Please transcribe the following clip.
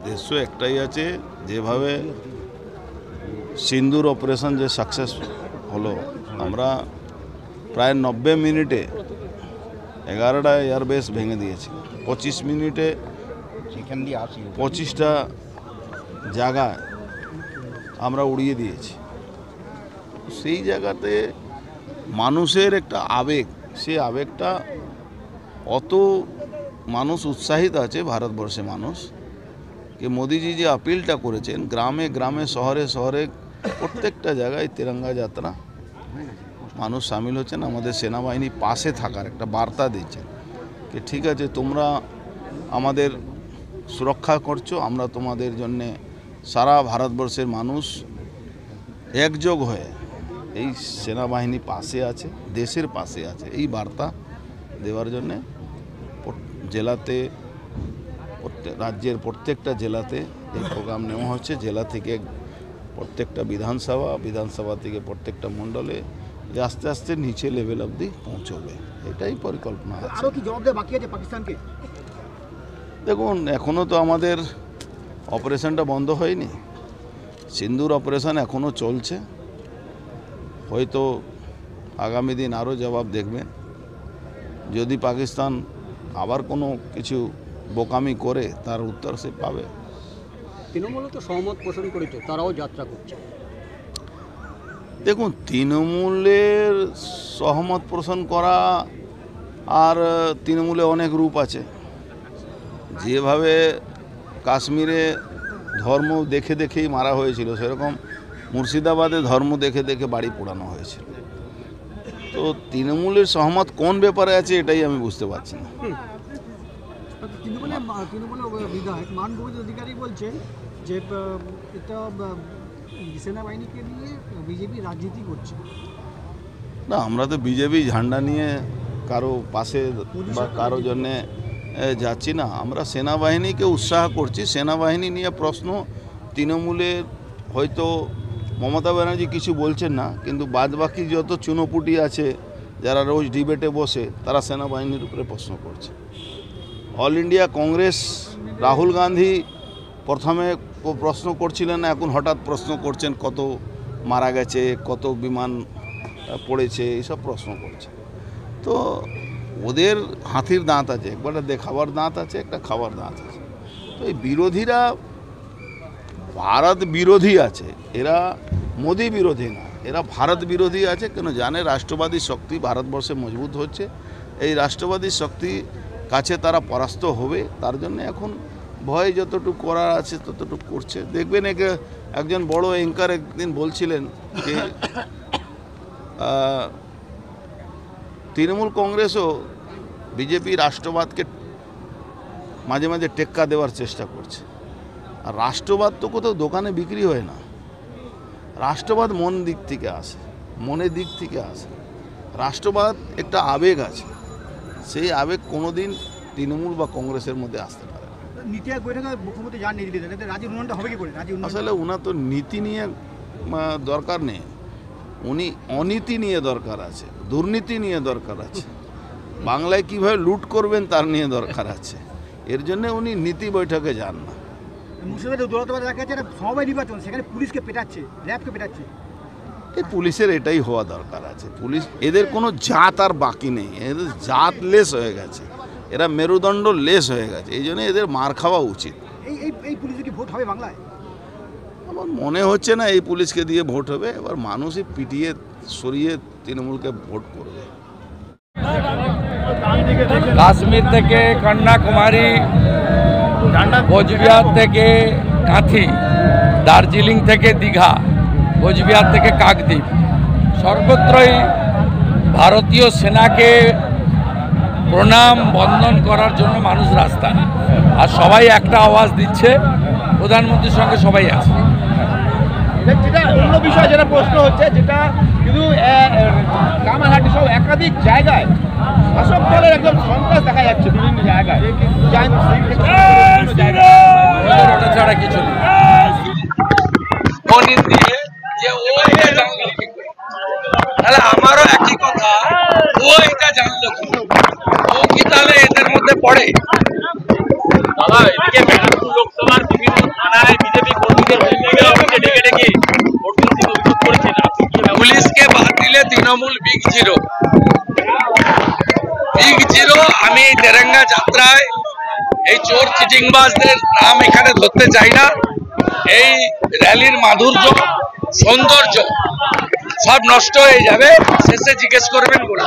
দেশে একটাই আছে, যেভাবে সিন্দুর অপারেশন যে সাকসেস হলো, আমরা প্রায় 90 মিনিটে 11টা এয়ারবেস ভেঙে দিয়েছি। 25 মিনিটে 25টা জায়গায় আমরা উড়িয়ে দিয়েছি। সেই জায়গাতে মানুষের একটা আবেগ, সেই আবেগটা অত মানুষ উৎসাহিত আছে ভারতবর্ষে মানুষ, कि मोदी जी যে আপিলটা করেছেন গ্রামে গ্রামে শহরে শহরে প্রত্যেকটা জায়গায় তিরঙ্গা যাত্রা মানুষ সামিল হচ্ছেন। আমাদের সেনাবাহিনী পাশে থাকার একটা বার্তা দিচ্ছেন कि ঠিক আছে, তোমরা আমাদের সুরক্ষা করছো, আমরা তোমাদের জন্য সারা ভারতবর্ষের মানুষ একযোগ হয়ে এই সেনাবাহিনী পাশে আছে, দেশের পাশে আছে, এই বার্তা দেওয়ার জন্য জেলাতে রাজ্যের প্রত্যেকটা জেলাতে এই প্রোগ্রাম নেওয়া হচ্ছে। জেলা থেকে প্রত্যেকটা বিধানসভা থেকে প্রত্যেকটা মণ্ডলে আস্তে আস্তে নিচে লেভেল অবধি পৌঁছবে, এটাই পরিকল্পনা আছে। আরো কি জবাব দেওয়া বাকি আছে পাকিস্তানকে? দেখুন, এখনও তো আমাদের অপারেশনটা বন্ধ হয়নি, সিন্দুর অপারেশন এখনও চলছে। হয়তো আগামী দিন আরও জবাব দেখবেন। যদি পাকিস্তান আবার কোনো কিছু বোকামি করে তার উত্তর সে পাবে। তৃণমূল তো সহমত পোষণ করেছে, তারাও যাত্রা করছে। দেখুন, তৃণমূলের সহমত পোষণ করা আর তৃণমূলে অনেক রূপ আছে। যেভাবে কাশ্মীরে ধর্ম দেখে দেখেই মারা হয়েছিল, সেরকম মুর্শিদাবাদে ধর্ম দেখে দেখে বাড়ি পোড়ানো হয়েছিল। তো তৃণমূলের সহমত কোন ব্যাপারে আছে এটাই আমি বুঝতে পারছি না। তৃণমূলের বিধায়ক মান গোবিন্দ অধিকারী বলছেন যে এটা সেনাবাহিনীকে নিয়ে বিজেপি রাজনীতি করছে। না, আমরা তো বিজেপি ঝান্ডা নিয়ে কারো পাশে বা কারো জন্যে যাচ্ছি না। আমরা সেনাবাহিনীকে উৎসাহ করছি। সেনাবাহিনী নিয়ে প্রশ্ন তৃণমূলের হয়তো মমতা ব্যানার্জি কিছু বলছেন না, কিন্তু বাদবাকি যত চুনোপুটি আছে যারা রোজ ডিবেটে বসে, তারা সেনাবাহিনীর উপরে প্রশ্ন করছে। অল ইন্ডিয়া কংগ্রেস রাহুল গান্ধী প্রথমে প্রশ্ন করছিলেন না, এখন হঠাৎ প্রশ্ন করছেন কত মারা গেছে, কত বিমান পড়েছে, এইসব প্রশ্ন করছে। তো ওদের হাতির দাঁত আছে, একবারে দেখাবার দাঁত আছে, একটা খাবার দাঁত আছে। তো এই বিরোধীরা ভারত বিরোধী আছে, এরা মোদি বিরোধী না, এরা ভারত বিরোধী আছে। কেন জানে রাষ্ট্রবাদী শক্তি ভারতবর্ষে মজবুত হচ্ছে, এই রাষ্ট্রবাদী শক্তি কাছে তারা পরাস্ত হবে। তার জন্য এখন ভয় যতটুকু করার আছে ততটুকু করছে। দেখবেন একজন বড় অ্যাঙ্কার একদিন বলছিলেন যে তৃণমূল কংগ্রেসও বিজেপি রাষ্ট্রবাদকে মাঝে মাঝে টেক্কা দেওয়ার চেষ্টা করছে। আর রাষ্ট্রবাদ তো কোথাও দোকানে বিক্রি হয় না। রাষ্ট্রবাদ মন দিক থেকে আসে, মনের দিক থেকে আসে। রাষ্ট্রবাদ একটা আবেগ আছে, সেই আবেগ কোনোদিন তৃণমূল বা কংগ্রেসের মধ্যে আসতে পারে না। নীতি আয়োগ বৈঠকে মুখ্যমন্ত্রী যান নীতি দিলেন, রাজ্যের উন্নয়নটা হবে কি করে? আসলে ওনার তো নীতি নিয়ে দরকার নেই, উনি অনীতি নিয়ে দরকার আছে, দুর্নীতি নিয়ে দরকার আছে, বাংলায় কীভাবে লুট করবেন তার নিয়ে দরকার আছে। এর জন্য উনি নীতি বৈঠকে যান না। মুর্শিদাবাদে দৌলতাবাদে দেখা যাচ্ছে সমবায় নির্বাচন, সেখানে পুলিশকে পেটাচ্ছে, র্যাবকে পেটাচ্ছে। এই পুলিশের এটাই হওয়া দরকার আছে। পুলিশ, এদের কোনো জাত আর বাকি নেই, এদের জাত লেস হয়ে গেছে, এরা মেরুদণ্ড লেস হয়ে গেছে। এই জন্য এদের মার খাওয়া উচিত। এই পুলিশে কি ভোট হবে বাংলায়? আমার মনে হচ্ছে না এই পুলিশকে দিয়ে ভোট হবে। এবার মানুষই পিটিয়ে সরিয়ে তৃণমূলকে ভোট করবে। কাশ্মীর থেকে কন্যাকুমারী, কোচবিহার থেকে কাঁথি, দার্জিলিং থেকে দীঘা, কোচবিহার থেকে কাকদ্বীপ, সর্বত্রই ভারতীয় সেনাকে প্রণাম বন্দন করার জন্য মানুষ রাস্তায়, আর সবাই একটা আওয়াজ দিচ্ছে, প্রধানমন্ত্রীর সঙ্গে সবাই আছে। যেটা অন্য বিষয় যেটা প্রশ্ন হচ্ছে, যেটা কিন্তু কামারহাটি সহ একাধিক জায়গায় শাসক দলের একদম সন্ত্রাস দেখা যাচ্ছে বিভিন্ন জায়গায়, ওটা ছাড়া কিছু নেই। তাহলে আমারও একই কথা, ও এটা জানলো কি, ও কি তাহলে এদের মধ্যে পড়ে? দাদা, এদিকে লোকসভার বিভিন্ন জিরো। Big zero. আমি এই তেরেঙ্গা যাত্রায় এই চোর চিটিংবাজদের নাম এখানে ধরতে চাই না। এই র্যালির মাধুর্য, সৌন্দর্য সব নষ্ট হয়ে যাবে, শেষে জিজ্ঞেস করবেন বলে।